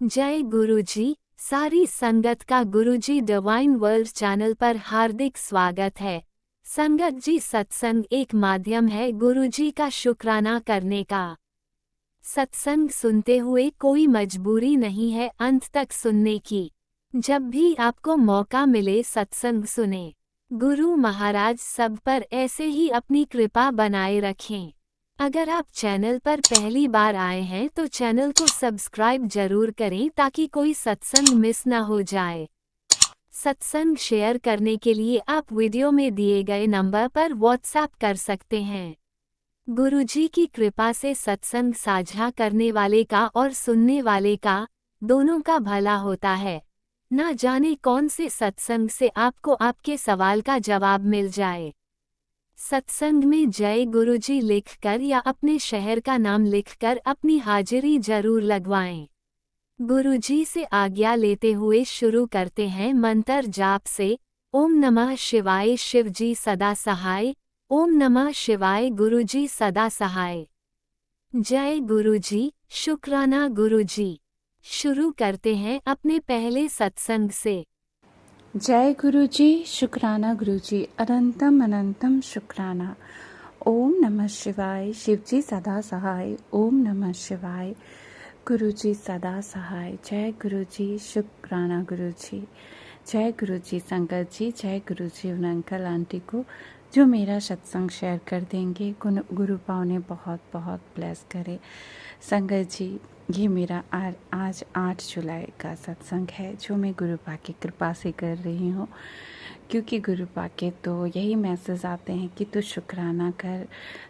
जय गुरुजी। सारी संगत का गुरुजी डिवाइन वर्ल्ड चैनल पर हार्दिक स्वागत है। संगत जी, सत्संग एक माध्यम है गुरुजी का शुक्राना करने का। सत्संग सुनते हुए कोई मजबूरी नहीं है अंत तक सुनने की। जब भी आपको मौका मिले सत्संग सुने। गुरु महाराज सब पर ऐसे ही अपनी कृपा बनाए रखें। अगर आप चैनल पर पहली बार आए हैं तो चैनल को सब्सक्राइब जरूर करें ताकि कोई सत्संग मिस ना हो जाए। सत्संग शेयर करने के लिए आप वीडियो में दिए गए नंबर पर व्हाट्सएप कर सकते हैं। गुरुजी की कृपा से सत्संग साझा करने वाले का और सुनने वाले का, दोनों का भला होता है। ना जाने कौन से सत्संग से आपको आपके सवाल का जवाब मिल जाए। सत्संग में जय गुरुजी लिखकर या अपने शहर का नाम लिखकर अपनी हाजिरी जरूर लगवाएं। गुरुजी से आज्ञा लेते हुए शुरू करते हैं मंत्र जाप से। ओम नमः शिवाय शिवजी सदा सहाय। ओम नमः शिवाय गुरुजी सदा सहाय। जय गुरुजी, शुक्राना गुरुजी। शुरू करते हैं अपने पहले सत्संग से। जय गुरुजी, शुक्राना गुरुजी, अनंतम अनंतम शुक्राना। ओम नमः शिवाय शिवजी सदा सहाय। ओम नमः शिवाय गुरुजी सदा सहाय। जय गुरुजी, शुक्राना गुरुजी। जय गुरुजी संगत जी, जय गुरुजी उन अंकल आंटी को जो मेरा सत्संग शेयर कर देंगे। गुरु पाव ने बहुत बहुत ब्लेस करे। संगत जी, ये मेरा आज 8 जुलाई का सत्संग है जो मैं गुरु पा की कृपा से कर रही हूँ। क्योंकि गुरु पा के तो यही मैसेज आते हैं कि तू शुक्राना कर,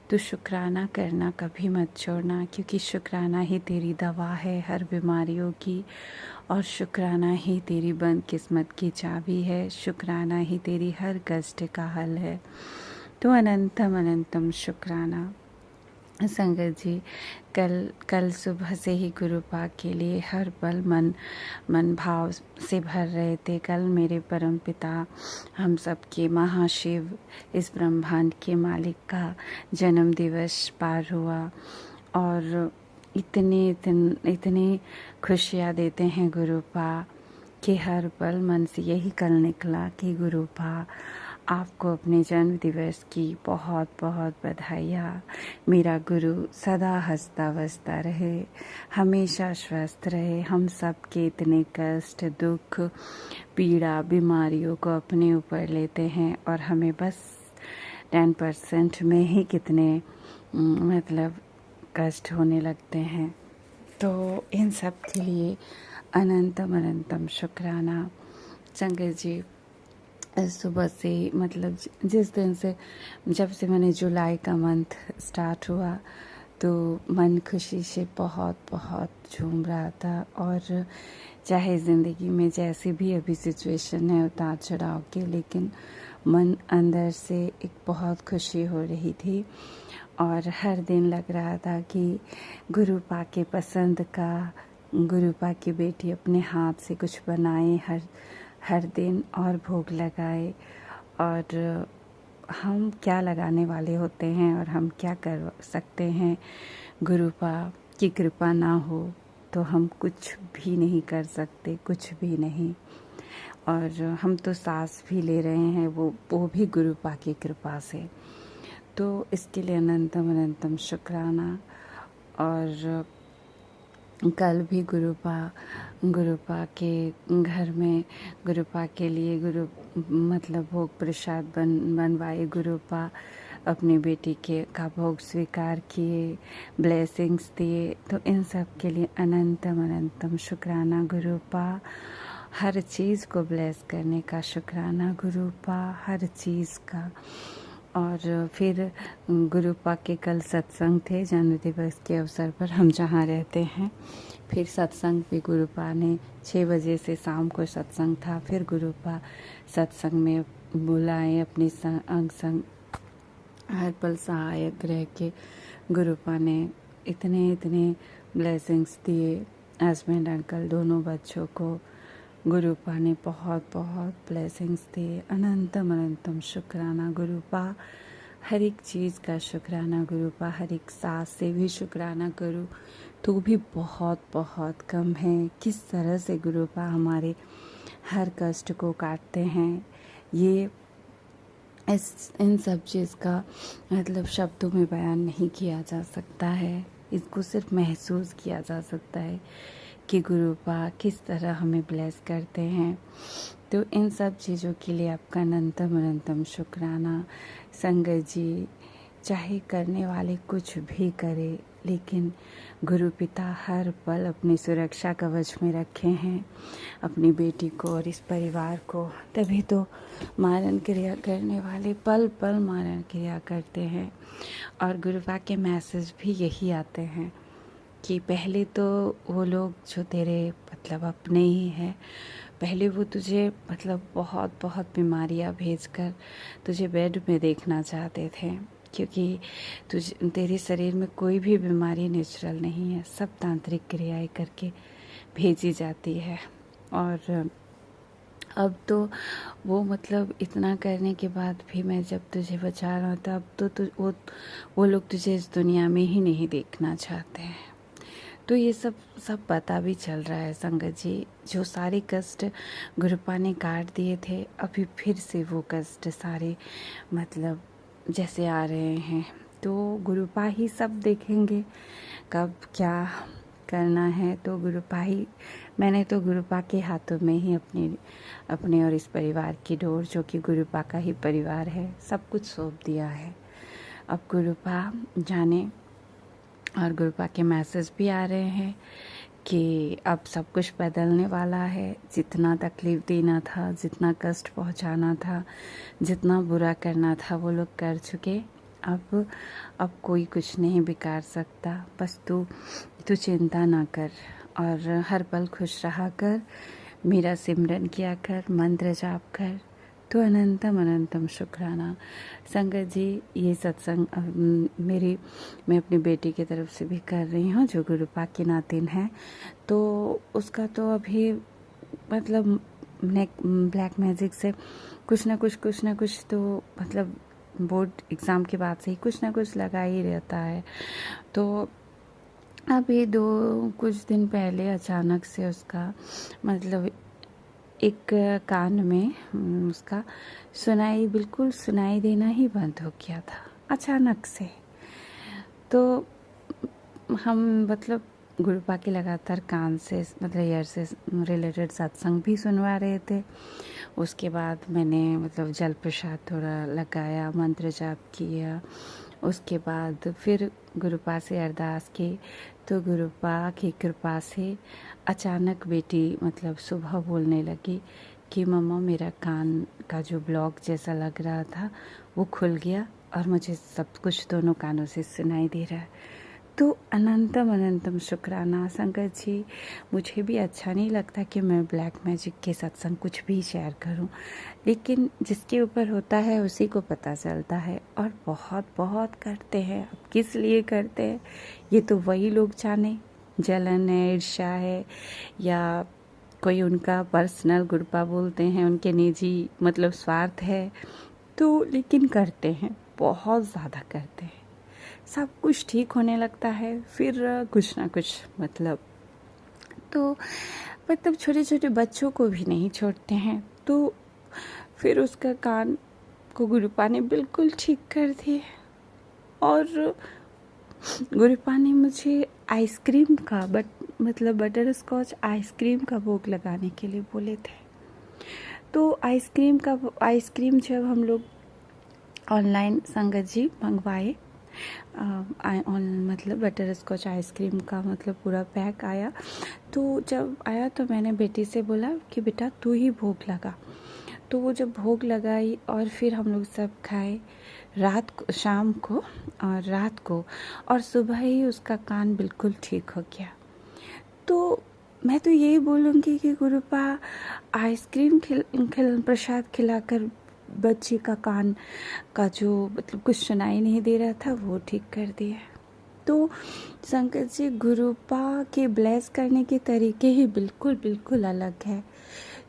तू शुक्राना करना कभी मत छोड़ना, क्योंकि शुक्राना ही तेरी दवा है हर बीमारियों की, और शुक्राना ही तेरी बंद किस्मत की चाबी है, शुक्राना ही तेरी हर कष्ट का हल है। तो अनंतम अनंतम शुक्राना। संगत जी, कल सुबह से ही गुरु पाक के लिए हर पल मन भाव से भर रहे थे। कल मेरे परम पिता हम सबके महाशिव इस ब्रह्मांड के मालिक का जन्म दिवस पार हुआ, और इतनी खुशियाँ देते हैं गुरु पा कि हर पल मन से यही कल निकला कि गुरु पा आपको अपने जन्म दिवस की बहुत बहुत बधाइयाँ। मेरा गुरु सदा हंसता वसता रहे, हमेशा स्वस्थ रहे, हम सब के इतने कष्ट दुख पीड़ा बीमारियों को अपने ऊपर लेते हैं और हमें बस 10% में ही कितने मतलब कष्ट होने लगते हैं। तो इन सब के लिए अनंतम अनंतम शुक्राना। संगत जी, सुबह से मतलब जिस दिन से जब से मैंने जुलाई का मंथ स्टार्ट हुआ तो मन खुशी से बहुत बहुत झूम रहा था। और चाहे ज़िंदगी में जैसी भी अभी सिचुएशन है उतार चढ़ाव के, लेकिन मन अंदर से एक बहुत खुशी हो रही थी। और हर दिन लग रहा था कि गुरु पा के पसंद का, गुरु पा की बेटी अपने हाथ से कुछ बनाए हर दिन और भोग लगाए। और हम क्या लगाने वाले होते हैं और हम क्या कर सकते हैं। गुरु पा की कृपा ना हो तो हम कुछ भी नहीं कर सकते, कुछ भी नहीं। और हम तो सांस भी ले रहे हैं वो भी गुरु पा की कृपा से। तो इसके लिए अनंतम अनंतम शुक्राना। और कल भी गुरुपा के घर में गुरुपा के लिए मतलब भोग प्रसाद बनवाए। गुरुपा अपनी बेटी का भोग स्वीकार किए, ब्लेसिंग्स दिए। तो इन सब के लिए अनंतम अनंतम शुक्राना गुरुपा। हर चीज़ को ब्लेस करने का शुक्राना गुरुपा, हर चीज़ का। और फिर गुरुपा के कल सत्संग थे जन्म दिवस के अवसर पर, हम जहाँ रहते हैं। फिर सत्संग पे गुरुपा ने 6 बजे से शाम को सत्संग था। फिर गुरुपा सत्संग में बुलाए अपने अंग संग हर पल सहायक रह के। गुरुपा ने इतने ब्लेसिंग्स दिए हस्बैंड अंकल दोनों बच्चों को। गुरुपा ने बहुत बहुत ब्लेसिंग्स दिए। अनंतम अनंतम शुक्राना गुरुपा। हर एक चीज़ का शुक्राना गुरुपा, हर एक सांस से भी शुक्राना करूँ तो भी बहुत बहुत कम है। किस तरह से गुरुपा हमारे हर कष्ट को काटते हैं, ये इन सब चीज़ का मतलब शब्दों में बयान नहीं किया जा सकता है। इसको सिर्फ महसूस किया जा सकता है कि गुरुपा किस तरह हमें ब्लेस करते हैं। तो इन सब चीज़ों के लिए आपका अनंतम अनंतम शुक्राना। संगत जी, चाहे करने वाले कुछ भी करे, लेकिन गुरु पिता हर पल अपनी सुरक्षा कवच में रखे हैं अपनी बेटी को और इस परिवार को। तभी तो मारण क्रिया करने वाले पल पल मारण क्रिया करते हैं। और गुरुपा के मैसेज भी यही आते हैं कि पहले तो वो लोग जो तेरे मतलब अपने ही हैं, पहले वो तुझे मतलब बहुत बहुत बीमारियां भेजकर तुझे बेड में देखना चाहते थे, क्योंकि तेरे शरीर में कोई भी बीमारी नेचुरल नहीं है, सब तांत्रिक क्रियाएं करके भेजी जाती है। और अब तो वो मतलब इतना करने के बाद भी मैं जब तुझे बचा रहा था, अब तो वो लोग तुझे इस दुनिया में ही नहीं देखना चाहते हैं। तो ये सब पता भी चल रहा है संगत जी। जो सारे कष्ट गुरुपा ने काट दिए थे, अभी फिर से वो कष्ट सारे मतलब जैसे आ रहे हैं। तो गुरुपा ही सब देखेंगे कब क्या करना है। तो गुरुपा ही, मैंने तो गुरुपा के हाथों में ही अपने और इस परिवार की डोर, जो कि गुरुपा का ही परिवार है, सब कुछ सौंप दिया है। अब गुरुपा जाने। और गुरुपा के मैसेज भी आ रहे हैं कि अब सब कुछ बदलने वाला है। जितना तकलीफ़ देना था, जितना कष्ट पहुंचाना था, जितना बुरा करना था, वो लोग कर चुके। अब कोई कुछ नहीं बिगाड़ सकता। बस तू चिंता ना कर और हर पल खुश रहा कर, मेरा सिमरन किया कर, मंत्र जाप कर। तो अनंतम अनंतम शुक्राना। संगत जी, ये सत्संग मैं अपनी बेटी की तरफ से भी कर रही हूँ, जो गुरुपा की नातिन है। तो उसका तो अभी मतलब ब्लैक मैजिक से कुछ ना कुछ तो मतलब बोर्ड एग्ज़ाम के बाद से ही कुछ ना कुछ लगा ही रहता है। तो अभी कुछ दिन पहले अचानक से उसका मतलब एक कान में उसका बिल्कुल सुनाई देना ही बंद हो गया था अचानक से। तो हम मतलब गुरुपा के लगातार कान से मतलब ईयर से रिलेटेड सत्संग भी सुनवा रहे थे। उसके बाद मैंने मतलब जल प्रसाद थोड़ा लगाया, मंत्र जाप किया। उसके बाद फिर गुरुपा से अरदास की। तो गुरुपा की कृपा से अचानक बेटी मतलब सुबह बोलने लगी कि मम्मा, मेरा कान का जो ब्लॉक जैसा लग रहा था वो खुल गया और मुझे सब कुछ दोनों कानों से सुनाई दे रहा है। तो अनंतम अनंतम शुक्राना संगत जी। मुझे भी अच्छा नहीं लगता कि मैं ब्लैक मैजिक के सत्संग कुछ भी शेयर करूं, लेकिन जिसके ऊपर होता है उसी को पता चलता है। और बहुत बहुत करते हैं। अब किस लिए करते हैं ये तो वही लोग जाने। जलन है, ईर्ष्या है, या कोई उनका पर्सनल गुरुपा बोलते हैं, उनके निजी मतलब स्वार्थ है। तो लेकिन करते हैं, बहुत ज़्यादा करते हैं। सब कुछ ठीक होने लगता है, फिर कुछ ना कुछ मतलब छोटे छोटे बच्चों को भी नहीं छोड़ते हैं। तो फिर उसका कान को गुरुपा ने बिल्कुल ठीक कर दिए। और गुरुपा ने मुझे आइसक्रीम का मतलब बटर स्कॉच आइसक्रीम का भोग लगाने के लिए बोले थे। तो आइसक्रीम जब हम लोग ऑनलाइन संगत जी मंगवाए, मतलब बटर स्कॉच आइसक्रीम का मतलब पूरा पैक आया। तो जब आया तो मैंने बेटी से बोला कि बेटा तू ही भोग लगा। तो वो जब भोग लगाई और फिर हम लोग सब खाए शाम को और रात को, और सुबह ही उसका कान बिल्कुल ठीक हो गया। तो मैं तो यही बोलूँगी कि गुरुपा आइसक्रीम प्रसाद खिलाकर बच्ची का कान का जो मतलब कुछ सुनाई नहीं दे रहा था वो ठीक कर दिया। तो संकट जी, गुरुपा के ब्लेस करने के तरीके ही बिल्कुल बिल्कुल अलग है।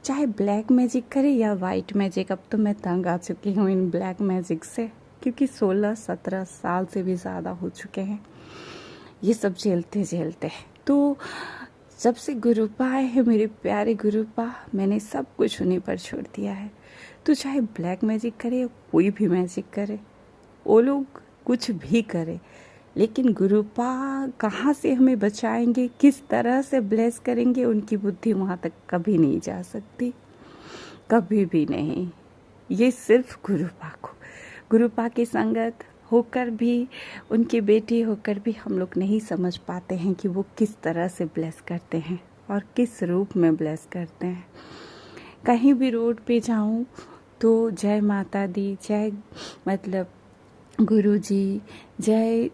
चाहे ब्लैक मैजिक करे या वाइट मैजिक। अब तो मैं तंग आ चुकी हूँ इन ब्लैक मैजिक से, क्योंकि 16-17 साल से भी ज़्यादा हो चुके हैं। ये सब झेलते झेलते। तो जब से गुरुपा आए हैं मेरे प्यारे गुरुपा, मैंने सब कुछ उन्हीं पर छोड़ दिया है। तो चाहे ब्लैक मैजिक करे या कोई भी मैजिक करे, वो लोग कुछ भी करे, लेकिन गुरुपा कहाँ से हमें बचाएंगे, किस तरह से ब्लेस करेंगे, उनकी बुद्धि वहाँ तक कभी नहीं जा सकती, कभी भी नहीं। ये सिर्फ गुरुपा की संगत होकर भी, उनकी बेटी होकर भी हम लोग नहीं समझ पाते हैं कि वो किस तरह से ब्लेस करते हैं और किस रूप में ब्लेस करते हैं। कहीं भी रोड पे जाऊं तो जय माता दी, जय मतलब गुरुजी, जय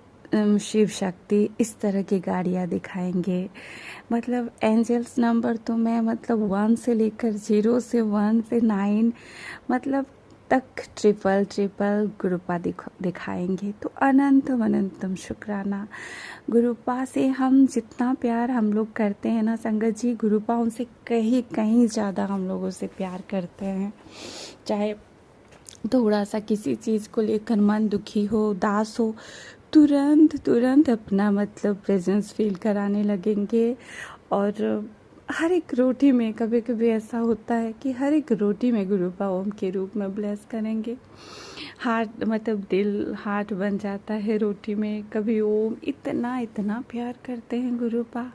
शिव शक्ति, इस तरह की गाड़ियाँ दिखाएंगे। मतलब एंजल्स नंबर तो मैं मतलब 1 से लेकर 0 से 1 से 9 मतलब तक ट्रिपल गुरुपा दिखाएंगे। तो अनंतम अनंतम शुक्राना गुरुपा से। हम जितना प्यार हम लोग करते हैं ना संगत जी, गुरुपा उनसे कहीं ज़्यादा हम लोगों से प्यार करते हैं। चाहे थोड़ा सा किसी चीज़ को लेकर मन दुखी हो, उदास हो, तुरंत अपना मतलब प्रेजेंस फील कराने लगेंगे। और हर एक रोटी में कभी कभी ऐसा होता है कि हर एक रोटी में गुरुपा ओम के रूप में ब्लेस करेंगे। हार्ट मतलब दिल हार्ट बन जाता है रोटी में, कभी ओम, इतना प्यार करते हैं गुरुपा।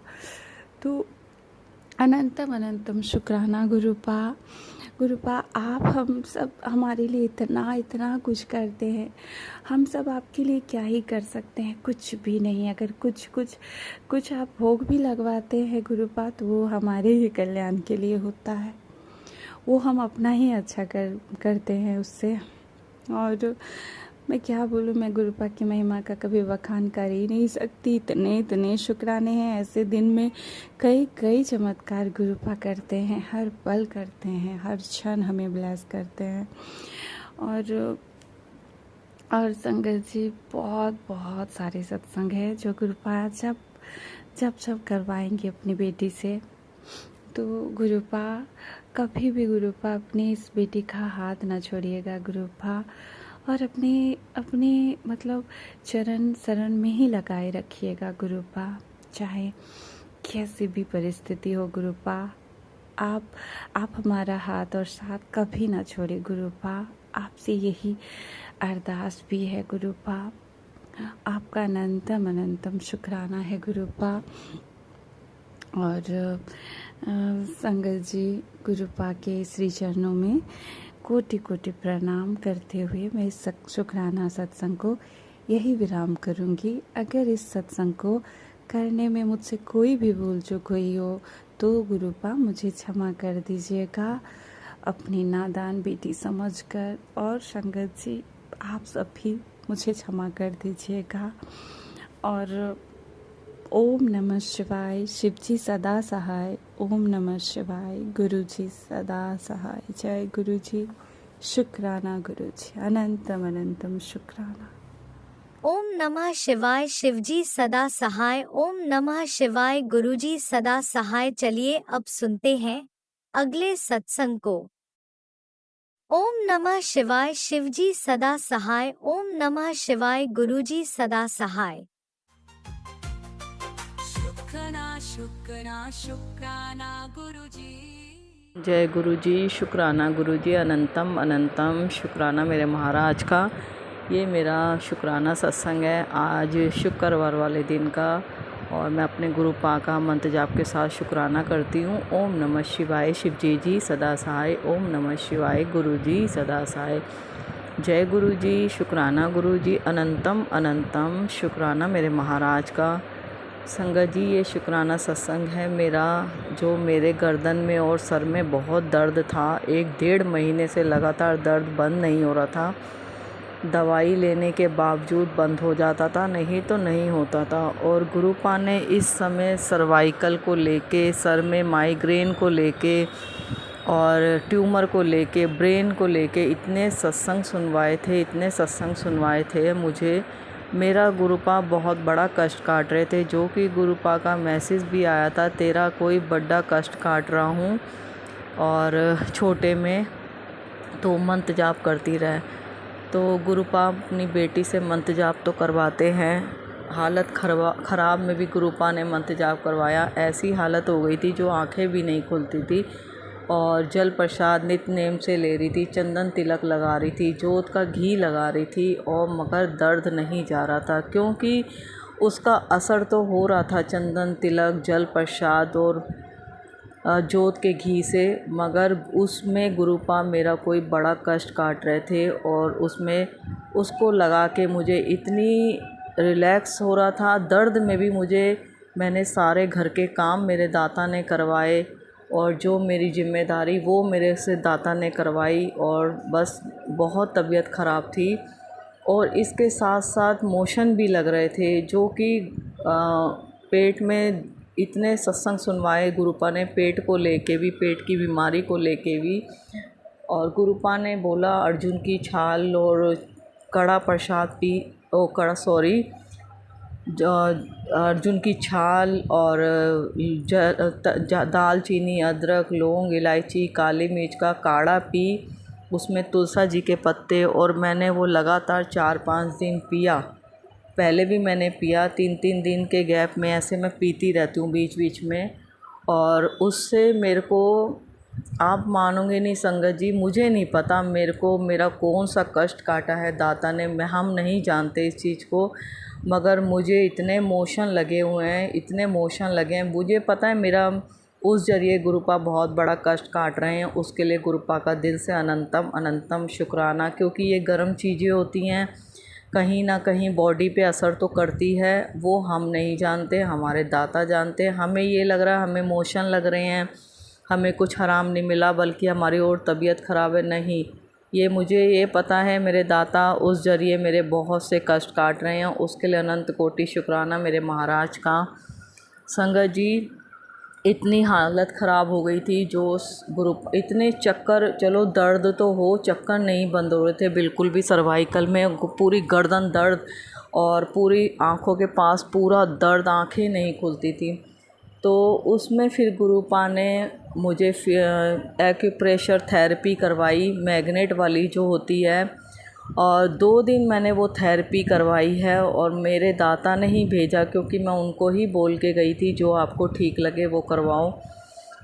तो अनंतम अनंतम शुक्राना गुरुपा। आप हम सब हमारे लिए इतना कुछ करते हैं। हम सब आपके लिए क्या ही कर सकते हैं, कुछ भी नहीं। अगर कुछ आप भोग भी लगवाते हैं गुरुपा, तो वो हमारे ही कल्याण के लिए होता है। वो हम अपना ही अच्छा करते हैं उससे। और मैं क्या बोलूँ, मैं गुरुपा की महिमा का कभी बखान कर ही नहीं सकती। इतने शुक्राने हैं। ऐसे दिन में कई चमत्कार गुरुपा करते हैं, हर पल करते हैं, हर क्षण हमें ब्लेस करते हैं। और संगत जी, बहुत सारे सत्संग है जो गुरुपा जब करवाएंगे अपनी बेटी से। तो गुरुपा कभी भी गुरुपा अपनी इस बेटी का हाथ ना छोड़िएगा गुरुपा, और अपने मतलब चरण शरण में ही लगाए रखिएगा गुरुपा। चाहे कैसी भी परिस्थिति हो गुरुपा, आप हमारा हाथ और साथ कभी ना छोड़े गुरुपा। आपसे यही अरदास भी है गुरुपा। आपका अनंतम अनंतम शुक्राना है गुरुपा। और संगत जी, गुरुपा के श्री चरणों में कोटि प्रणाम करते हुए मैं इस शुक्राना सत्संग को यही विराम करूंगी। अगर इस सत्संग को करने में मुझसे कोई भी भूल चूक हुई हो तो गुरुपा मुझे क्षमा कर दीजिएगा, अपनी नादान बेटी समझकर। और संगत जी, आप सब भी मुझे क्षमा कर दीजिएगा। और ओम नमः शिवाय, शिवजी सदा सहाय। ओम नमः शिवाय, गुरुजी सदा सहाय। जय गुरुजी, शुक्राना गुरुजी, अनंतम अनंतम शुक्राना। ओम नमः शिवाय, शिवजी सदा सहाय। ओम नमः शिवाय, गुरुजी सदा सहाय। चलिए अब सुनते हैं अगले सत्संग को। ओम नमः शिवाय, शिवजी सदा सहाय। ओम नमः शिवाय, गुरुजी सदा सहाय। शुक्राना गुरुजी। जय गुरुजी, शुक्राना गुरुजी, अनंतम अनंतम शुक्राना मेरे महाराज का। ये मेरा शुक्राना सत्संग है आज शुक्रवार वाले दिन का, और मैं अपने गुरुपा का मंत्र जाप के साथ शुक्राना करती हूँ। ओम नमः शिवाय, शिवजी सदा सहाय। ओम नमः शिवाय, गुरुजी सदा सहाय। जय गुरुजी, शुक्राना गुरुजी, अनंतम अनंतम शुक्राना मेरे महाराज का। संगत जी, ये शुक्राना सत्संग है मेरा, जो मेरे गर्दन में और सर में बहुत दर्द था। 1-1.5 महीने से लगातार दर्द बंद नहीं हो रहा था। दवाई लेने के बावजूद बंद हो जाता था, नहीं तो नहीं होता था। और गुरुपा ने इस समय सर्वाइकल को लेके, सर में माइग्रेन को लेके और ट्यूमर को लेके, ब्रेन को लेके इतने सत्संग सुनवाए थे मुझे। मेरा गुरुपा बहुत बड़ा कष्ट काट रहे थे, जो कि गुरुपा का मैसेज भी आया था, तेरा कोई बड़ा कष्ट काट रहा हूँ। और छोटे में तो मंत्र जाप करती रहे। तो गुरुपा अपनी बेटी से मंत्र जाप तो करवाते हैं, हालत ख़राब में भी गुरुपा ने मंत्र जाप करवाया। ऐसी हालत हो गई थी जो आंखें भी नहीं खुलती थी, और जल प्रसाद नित्य नेम से ले रही थी, चंदन तिलक लगा रही थी, जोत का घी लगा रही थी, और मगर दर्द नहीं जा रहा था, क्योंकि उसका असर तो हो रहा था चंदन तिलक, जल प्रसाद और जोत के घी से, मगर उसमें गुरुपा मेरा कोई बड़ा कष्ट काट रहे थे। और उसमें उसको लगा के मुझे इतनी रिलैक्स हो रहा था। दर्द में भी मैंने सारे घर के काम मेरे दाता ने करवाए, और जो मेरी जिम्मेदारी वो मेरे से दाता ने करवाई, और बस बहुत तबीयत ख़राब थी। और इसके साथ साथ मोशन भी लग रहे थे, जो कि पेट में इतने सत्संग सुनवाए गुरुपा ने, पेट को लेके भी, पेट की बीमारी को लेके भी। और गुरुपा ने बोला अर्जुन की छाल और कड़ा प्रसाद अर्जुन की छाल और दालचीनी, अदरक, लौंग, इलायची, काली मिर्च का काढ़ा पी, उसमें तुलसा जी के पत्ते, और मैंने वो लगातार 4-5 दिन पिया। पहले भी मैंने पिया, 3-3 दिन के गैप में ऐसे मैं पीती रहती हूँ बीच बीच में। और उससे मेरे को, आप मानोगे नहीं संगत जी, मुझे नहीं पता मेरा कौन सा कष्ट काटा है दाता ने, हम नहीं जानते इस चीज़ को, मगर मुझे इतने मोशन लगे हुए हैं, इतने मोशन लगे हैं। मुझे पता है मेरा उस जरिए गुरुपा बहुत बड़ा कष्ट काट रहे हैं, उसके लिए गुरुपा का दिल से अनंतम अनंतम शुक्राना। क्योंकि ये गर्म चीज़ें होती हैं, कहीं ना कहीं बॉडी पे असर तो करती है, वो हम नहीं जानते, हमारे दाता जानते हैं। हमें ये लग रहा है हमें मोशन लग रहे हैं, हमें कुछ हराम नहीं मिला, बल्कि हमारी और तबीयत ख़राब है, नहीं, मुझे ये पता है मेरे दाता उस जरिए मेरे बहुत से कष्ट काट रहे हैं, उसके लिए अनंत कोटि शुक्राना मेरे महाराज का। संगत जी, इतनी हालत ख़राब हो गई थी, जो इतने चक्कर, चलो दर्द तो हो, चक्कर नहीं बंद हो रहे थे बिल्कुल भी, सर्वाइकल में पूरी गर्दन दर्द, और पूरी आँखों के पास पूरा दर्द, आँखें नहीं खुलती थी। तो उसमें फिर गुरुपा ने मुझे एक्यूप्रेशर थेरेपी करवाई, मैग्नेट वाली जो होती है, और 2 दिन मैंने वो थेरेपी करवाई है। और मेरे दाता ने ही भेजा, क्योंकि मैं उनको ही बोल के गई थी जो आपको ठीक लगे वो करवाओ,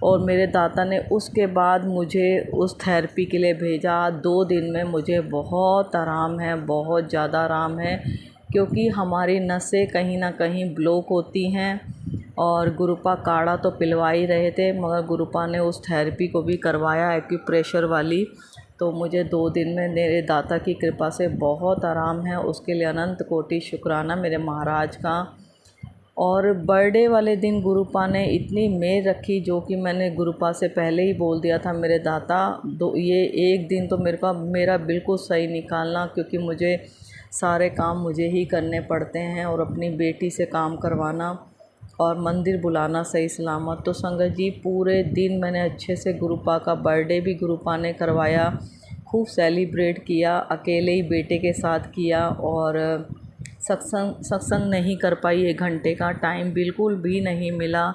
और मेरे दाता ने उसके बाद मुझे उस थेरेपी के लिए भेजा। 2 दिन में मुझे बहुत आराम है, बहुत ज़्यादा आराम है, क्योंकि हमारी नसें कहीं ना कहीं ब्लॉक होती हैं। और गुरुपा काढ़ा तो पिलवा ही रहे थे, मगर गुरुपा ने उस थेरेपी को भी करवाया एक्यूप्रेशर वाली, तो मुझे 2 दिन में मेरे दाता की कृपा से बहुत आराम है, उसके लिए अनंत कोटि शुक्राना मेरे महाराज का। और बर्थडे वाले दिन गुरुपा ने इतनी मेहर रखी, जो कि मैंने गुरुपा से पहले ही बोल दिया था, मेरे दाता ये एक दिन तो मेरा बिल्कुल सही निकालना, क्योंकि मुझे सारे काम मुझे ही करने पड़ते हैं, और अपनी बेटी से काम करवाना और मंदिर बुलाना सही सलामत। तो संगत जी, पूरे दिन मैंने अच्छे से गुरुपा का बर्थडे भी गुरुपा ने करवाया, खूब सेलिब्रेट किया, अकेले ही बेटे के साथ किया। और सत्संग नहीं कर पाई, 1 घंटे का टाइम बिल्कुल भी नहीं मिला।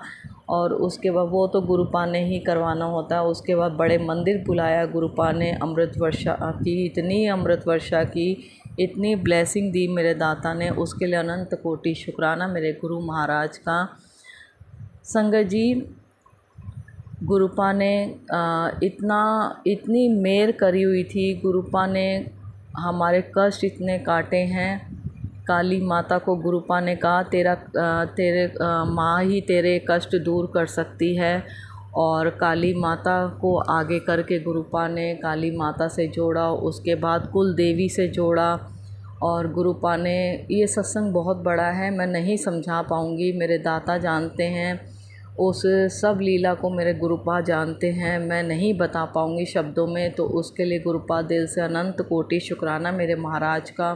और उसके बाद वो तो गुरुपा ने ही करवाना होता है। उसके बाद बड़े मंदिर बुलाया गुरुपा ने, अमृत वर्षा की, इतनी अमृत वर्षा की, इतनी ब्लेसिंग दी मेरे दाता ने, उसके लिए अनंत कोटि शुक्राना मेरे गुरु महाराज का। संगत जी, गुरुपा ने इतनी मेहर करी हुई थी, गुरुपा ने हमारे कष्ट इतने काटे हैं। काली माता को गुरुपा ने कहा तेरे माँ ही तेरे कष्ट दूर कर सकती है, और काली माता को आगे करके गुरुपा ने काली माता से जोड़ा, उसके बाद कुल देवी से जोड़ा। और गुरुपा ने, ये सत्संग बहुत बड़ा है, मैं नहीं समझा पाऊँगी, मेरे दाता जानते हैं उस सब लीला को, मेरे गुरुपा जानते हैं, मैं नहीं बता पाऊँगी शब्दों में। तो उसके लिए गुरुपा दिल से अनंत कोटि शुक्राना मेरे महाराज का।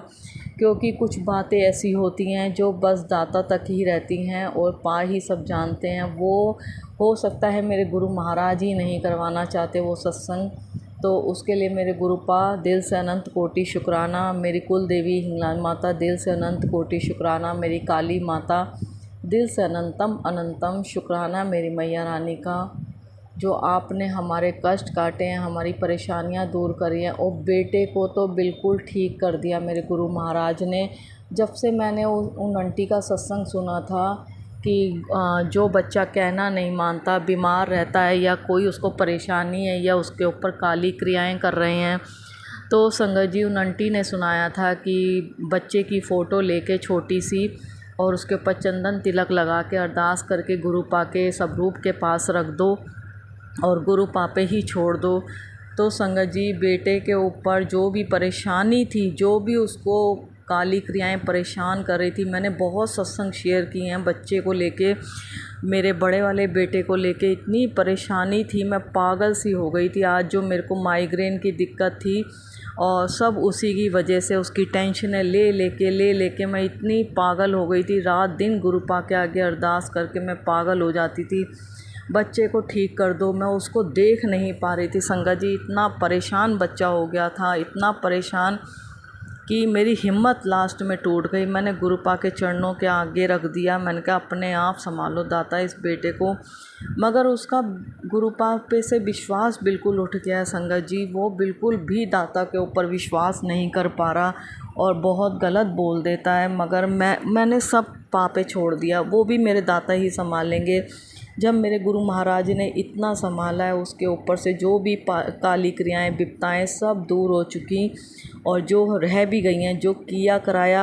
क्योंकि कुछ बातें ऐसी होती हैं जो बस दाता तक ही रहती हैं, और पा ही सब जानते हैं। वो हो सकता है मेरे गुरु महाराज ही नहीं करवाना चाहते वो सत्संग, तो उसके लिए मेरे गुरुपा दिल से अनंत कोटि शुक्राना, मेरी कुल देवी हिंगलाज माता दिल से अनंत कोटि शुक्राना, मेरी काली माता दिल से अनंतम अनंतम शुक्राना मेरी मैया रानी का, जो आपने हमारे कष्ट काटे हैं, हमारी परेशानियां दूर करी हैं, और बेटे को तो बिल्कुल ठीक कर दिया मेरे गुरु महाराज ने। जब से मैंने उन आंटी का सत्संग सुना था कि जो बच्चा कहना नहीं मानता, बीमार रहता है या कोई उसको परेशानी है या उसके ऊपर काली क्रियाएं कर रहे हैं, तो संगत जी उन आंटी ने सुनाया था कि बच्चे की फ़ोटो लेके छोटी सी और उसके ऊपर चंदन तिलक लगा के अरदास करके गुरु पा के स्वरूप के पास रख दो और गुरु पा पे ही छोड़ दो। तो संगत जी बेटे के ऊपर जो भी परेशानी थी, जो भी उसको काली क्रियाएं परेशान कर रही थी, मैंने बहुत सत्संग शेयर किए हैं बच्चे को लेके, मेरे बड़े वाले बेटे को लेके इतनी परेशानी थी, मैं पागल सी हो गई थी। आज जो मेरे को माइग्रेन की दिक्कत थी और सब उसी की वजह से, उसकी टेंशनें ले लेके मैं इतनी पागल हो गई थी। रात दिन गुरु पा के आगे अरदास करके मैं पागल हो जाती थी, बच्चे को ठीक कर दो। मैं उसको देख नहीं पा रही थी संगत जी, इतना परेशान बच्चा हो गया था, इतना परेशान कि मेरी हिम्मत लास्ट में टूट गई। मैंने गुरु पा के चरणों के आगे रख दिया, मैंने कहा अपने आप संभालो दाता इस बेटे को। मगर उसका गुरु पा पे से विश्वास बिल्कुल उठ गया है संगत जी, वो बिल्कुल भी दाता के ऊपर विश्वास नहीं कर पा रहा और बहुत गलत बोल देता है। मगर मैंने सब पा पे छोड़ दिया, वो भी मेरे दाता ही संभालेंगे। जब मेरे गुरु महाराज ने इतना संभाला है, उसके ऊपर से जो भी काली क्रियाएं विपताएं सब दूर हो चुकी और जो रह भी गई हैं, जो किया कराया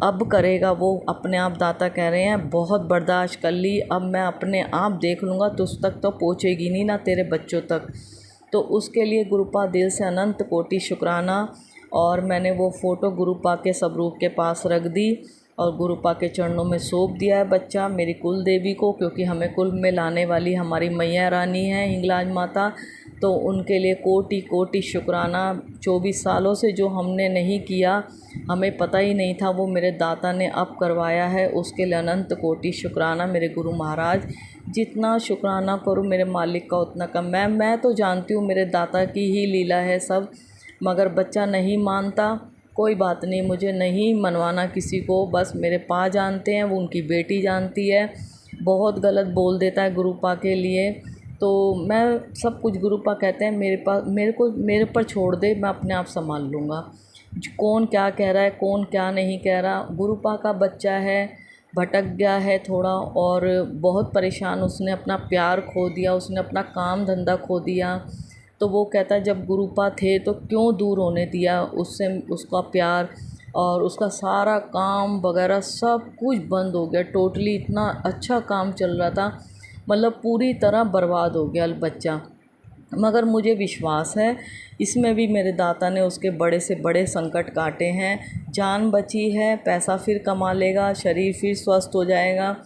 अब करेगा, वो अपने आप दाता कह रहे हैं बहुत बर्दाश्त कर ली, अब मैं अपने आप देख लूँगा, तुझ तक तो पहुँचेगी नहीं ना तेरे बच्चों तक। तो उसके लिए गुरुपा दिल से अनंत कोटि शुक्राना। और मैंने वो फ़ोटो गुरुपा के स्वरूप के पास रख दी और गुरु पा के चरणों में सौंप दिया है बच्चा मेरी कुल देवी को, क्योंकि हमें कुल में लाने वाली हमारी मैया रानी है हिंगलाज माता, तो उनके लिए कोटि कोटि शुक्राना। 24 सालों से जो हमने नहीं किया, हमें पता ही नहीं था, वो मेरे दाता ने अब करवाया है, उसके लिए अनंत कोटि शुक्राना मेरे गुरु महाराज। जितना शुक्राना करूँ मेरे मालिक का उतना कम। मैं तो जानती हूँ मेरे दाता की ही लीला है सब, मगर बच्चा नहीं मानता। कोई बात नहीं, मुझे नहीं मनवाना किसी को, बस मेरे पा जानते हैं, वो उनकी बेटी जानती है। बहुत गलत बोल देता है गुरुपा के लिए, तो मैं सब कुछ गुरुपा कहते हैं मेरे पर छोड़ दे, मैं अपने आप संभाल लूँगा। कौन क्या कह रहा है, कौन क्या नहीं कह रहा, गुरुपा का बच्चा है, भटक गया है थोड़ा और बहुत परेशान, उसने अपना प्यार खो दिया, उसने अपना काम धंधा खो दिया। तो वो कहता है जब गुरुपा थे तो क्यों दूर होने दिया उससे उसका प्यार, और उसका सारा काम वगैरह सब कुछ बंद हो गया टोटली। इतना अच्छा काम चल रहा था, मतलब पूरी तरह बर्बाद हो गया बच्चा। मगर मुझे विश्वास है इसमें भी मेरे दाता ने उसके बड़े से बड़े संकट काटे हैं। जान बची है, पैसा फिर कमा लेगा, शरीर फिर स्वस्थ हो जाएगा।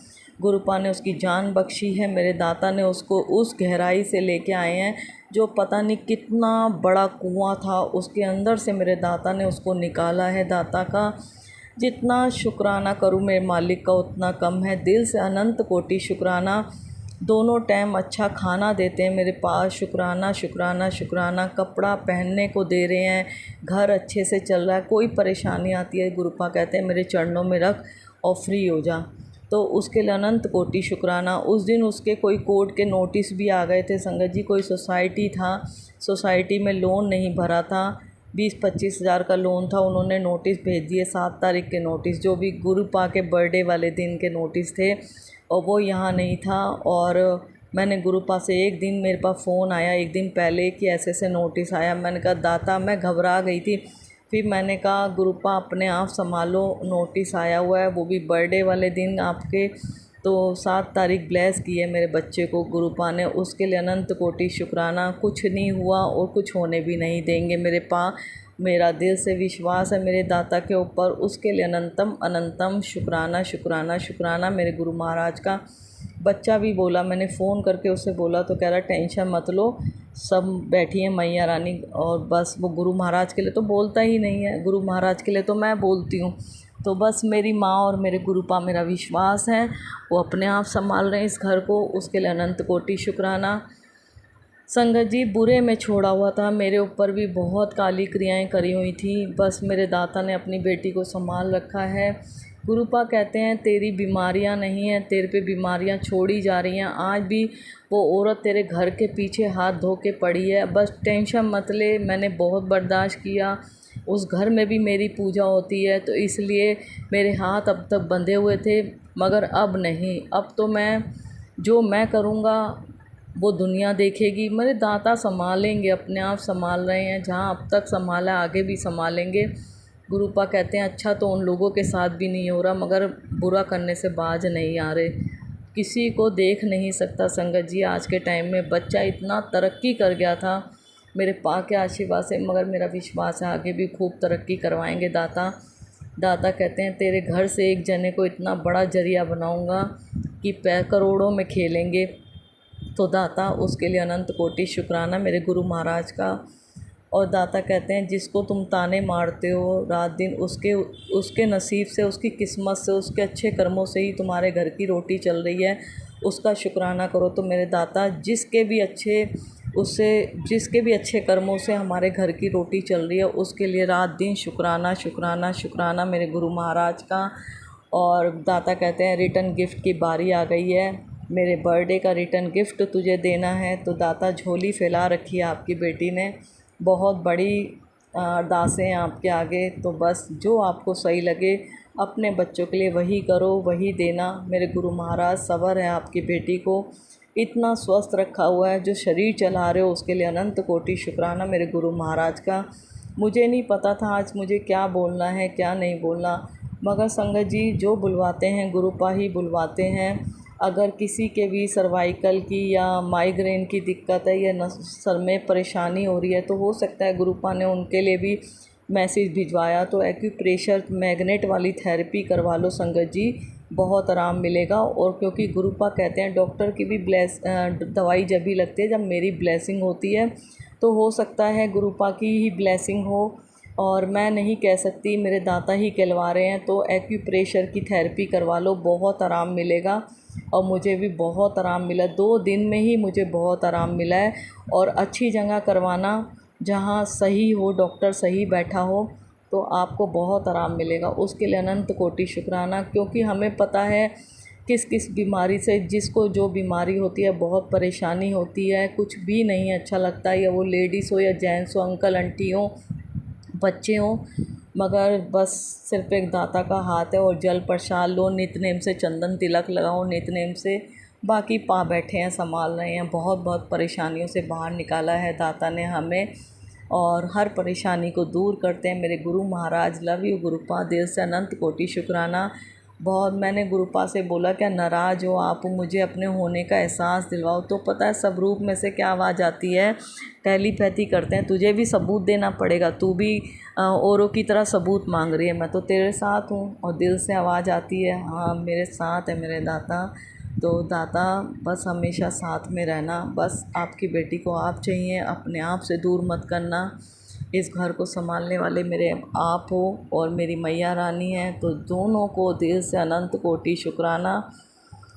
गुरुपा ने उसकी जान बख्शी है, मेरे दाता ने उसको उस गहराई से लेके आए हैं जो पता नहीं कितना बड़ा कुआं था, उसके अंदर से मेरे दाता ने उसको निकाला है। दाता का जितना शुक्राना करूँ मेरे मालिक का उतना कम है। दिल से अनंत कोटि शुक्राना। दोनों टाइम अच्छा खाना देते हैं मेरे पास, शुक्राना शुक्राना शुक्राना। कपड़ा पहनने को दे रहे हैं, घर अच्छे से चल रहा है, कोई परेशानी आती है गुरुपा कहते हैं मेरे चरणों में रख और फ्री हो जा, तो उसके लिए अनंत कोटि शुक्राना। उस दिन उसके कोई कोर्ट के नोटिस भी आ गए थे संगत जी। कोई सोसाइटी था, सोसाइटी में लोन नहीं भरा था, 20-25 हज़ार का लोन था, उन्होंने नोटिस भेज दिए 7 तारीख के नोटिस, जो भी गुरुपा के बर्थडे वाले दिन के नोटिस थे, और वो यहाँ नहीं था। और मैंने गुरुपा से एक दिन मेरे पास फ़ोन आया एक दिन पहले कि ऐसे ऐसे नोटिस आया। मैंने कहा दाता, मैं घबरा गई थी। फिर मैंने कहा गुरुपा अपने आप संभालो, नोटिस आया हुआ है, वो भी बर्थडे वाले दिन आपके, तो 7 तारीख ब्लेस की है मेरे बच्चे को गुरुपा ने, उसके लिए अनंत कोटि शुक्राना। कुछ नहीं हुआ और कुछ होने भी नहीं देंगे मेरे पा, मेरा दिल से विश्वास है मेरे दाता के ऊपर, उसके लिए अनंतम अनंतम शुक्राना शुक्राना शुक्राना मेरे गुरु महाराज का। बच्चा भी बोला, मैंने फ़ोन करके उससे बोला तो कह रहा टेंशन मत लो, सब बैठी हैं मैया रानी, और बस वो गुरु महाराज के लिए तो बोलता ही नहीं है, गुरु महाराज के लिए तो मैं बोलती हूँ। तो बस मेरी माँ और मेरे गुरुपा मेरा विश्वास है, वो अपने आप संभाल रहे हैं इस घर को, उसके लिए अनंत कोटि शुक्राना। संगत जी बुरे में छोड़ा हुआ था, मेरे ऊपर भी बहुत काली क्रियाएं करी हुई थी, बस मेरे दाता ने अपनी बेटी को संभाल रखा है। गुरुपा कहते हैं तेरी बीमारियां नहीं हैं, तेरे पे बीमारियां छोड़ी जा रही हैं। आज भी वो औरत तेरे घर के पीछे हाथ धो के पड़ी है, बस टेंशन मत ले, मैंने बहुत बर्दाश्त किया, उस घर में भी मेरी पूजा होती है, तो इसलिए मेरे हाथ अब तक बंधे हुए थे, मगर अब नहीं। अब तो जो मैं करूँगा वो दुनिया देखेगी। मेरे दाता संभालेंगे, अपने आप संभाल रहे हैं, जहाँ अब तक संभाला आगे भी संभालेंगे। गुरुपा कहते हैं अच्छा तो उन लोगों के साथ भी नहीं हो रहा, मगर बुरा करने से बाज नहीं आ रहे। किसी को देख नहीं सकता संगत जी। आज के टाइम में बच्चा इतना तरक्की कर गया था मेरे पा के आशीर्वाद से, मगर मेरा विश्वास है आगे भी खूब तरक्की करवाएंगे दाता। दाता कहते हैं तेरे घर से एक जने को इतना बड़ा जरिया बनाऊंगा कि करोड़ों में खेलेंगे। तो दाता उसके लिए अनंत कोटि शुक्राना मेरे गुरु महाराज का। और दाता कहते हैं जिसको तुम ताने मारते हो रात दिन, उसके नसीब से, उसकी किस्मत से, उसके अच्छे कर्मों से ही तुम्हारे घर की रोटी चल रही है, उसका शुक्राना करो। तो मेरे दाता जिसके भी अच्छे कर्मों से हमारे घर की रोटी चल रही है, उसके लिए रात दिन शुक्राना शुक्राना शुक्राना मेरे गुरु महाराज का। और दाता कहते हैं रिटर्न गिफ्ट की बारी आ गई है, मेरे बर्थडे का रिटर्न गिफ्ट तुझे देना है। तो दाता झोली फैला रखी है आपकी बेटी ने, बहुत बड़ी अरदासें हैं आपके आगे। तो बस जो आपको सही लगे अपने बच्चों के लिए वही करो, वही देना। मेरे गुरु महाराज सबर है आपकी बेटी को, इतना स्वस्थ रखा हुआ है, जो शरीर चला रहे हो उसके लिए अनंत कोटि शुक्राना मेरे गुरु महाराज का। मुझे नहीं पता था आज मुझे क्या बोलना है क्या नहीं बोलना, मगर संगत जी जो बुलवाते हैं गुरुपा ही बुलवाते हैं। अगर किसी के भी सर्वाइकल की या माइग्रेन की दिक्कत है या सर में परेशानी हो रही है, तो हो सकता है गुरुपा ने उनके लिए भी मैसेज भिजवाया। तो एक्यूप्रेशर मैग्नेट वाली थेरेपी करवा लो संगत जी, बहुत आराम मिलेगा। और क्योंकि गुरुपा कहते हैं डॉक्टर की भी दवाई जब भी लगती है जब मेरी ब्लेसिंग होती है, तो हो सकता है गुरुपा की ही ब्लेसिंग हो, और मैं नहीं कह सकती, मेरे दाता ही कहलवा रहे हैं। तो एक्यूप्रेशर की थेरेपी करवा लो, बहुत आराम मिलेगा। और मुझे भी बहुत आराम मिला, 2 दिन में ही मुझे बहुत आराम मिला है। और अच्छी जगह करवाना जहाँ सही हो, डॉक्टर सही बैठा हो, तो आपको बहुत आराम मिलेगा। उसके लिए अनंत कोटि शुक्राना, क्योंकि हमें पता है किस किस बीमारी से, जिसको जो बीमारी होती है, बहुत परेशानी होती है, कुछ भी नहीं अच्छा लगता, या वो लेडीज़ हो या जेंट्स हो, अंकल आंटी हो, बच्चे हों, मगर बस सिर्फ एक दाता का हाथ है। और जल प्रसाद लो, नितनेम से चंदन तिलक लगाओ, नितनेम से बाकी पा बैठे हैं, संभाल रहे हैं। बहुत बहुत परेशानियों से बाहर निकाला है दाता ने हमें, और हर परेशानी को दूर करते हैं मेरे गुरु महाराज। लव यू गुरुपा, दिल से अनंत कोटि शुक्राना। बहुत मैंने गुरुपा से बोला क्या नाराज़ हो आप, मुझे अपने होने का एहसास दिलवाओ। तो पता है सब रूप में से क्या आवाज़ आती है, टेलीपैथी करते हैं, तुझे भी सबूत देना पड़ेगा, तू भी औरों की तरह सबूत मांग रही है, मैं तो तेरे साथ हूँ। और दिल से आवाज़ आती है हाँ मेरे साथ है मेरे दाता। तो दाता बस हमेशा साथ में रहना, बस आपकी बेटी को आप चाहिए, अपने आप से दूर मत करना। इस घर को संभालने वाले मेरे आप हो और मेरी मैया रानी है, तो दोनों को दिल से अनंत कोटि शुक्राना।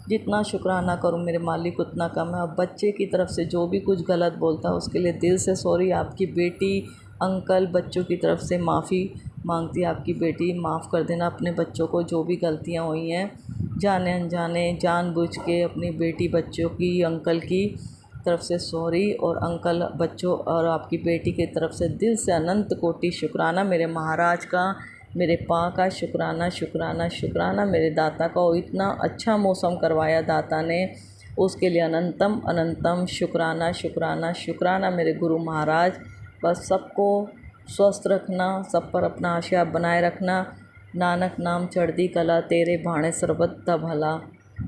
जितना शुक्राना करूं मेरे मालिक उतना कम है। और बच्चे की तरफ से जो भी कुछ गलत बोलता है उसके लिए दिल से सॉरी। आपकी बेटी अंकल बच्चों की तरफ से माफ़ी मांगती है, आपकी बेटी माफ़ कर देना अपने बच्चों को, जो भी गलतियां हुई हैं जाने अनजाने जानबूझ के, अपनी बेटी बच्चों की अंकल की तरफ से सॉरी, और अंकल बच्चों और आपकी बेटी की तरफ से दिल से अनंत कोटि शुक्राना मेरे महाराज का, मेरे पा का शुक्राना शुक्राना शुक्राना मेरे दाता का। और इतना अच्छा मौसम करवाया दाता ने, उसके लिए अनंतम अनंतम शुक्राना शुक्राना शुक्राना मेरे गुरु महाराज। बस सबको स्वस्थ रखना, सब पर अपना आशीर्वाद बनाए रखना। नानक नाम चढ़दी कला, तेरे भाणे सरबत दा भला।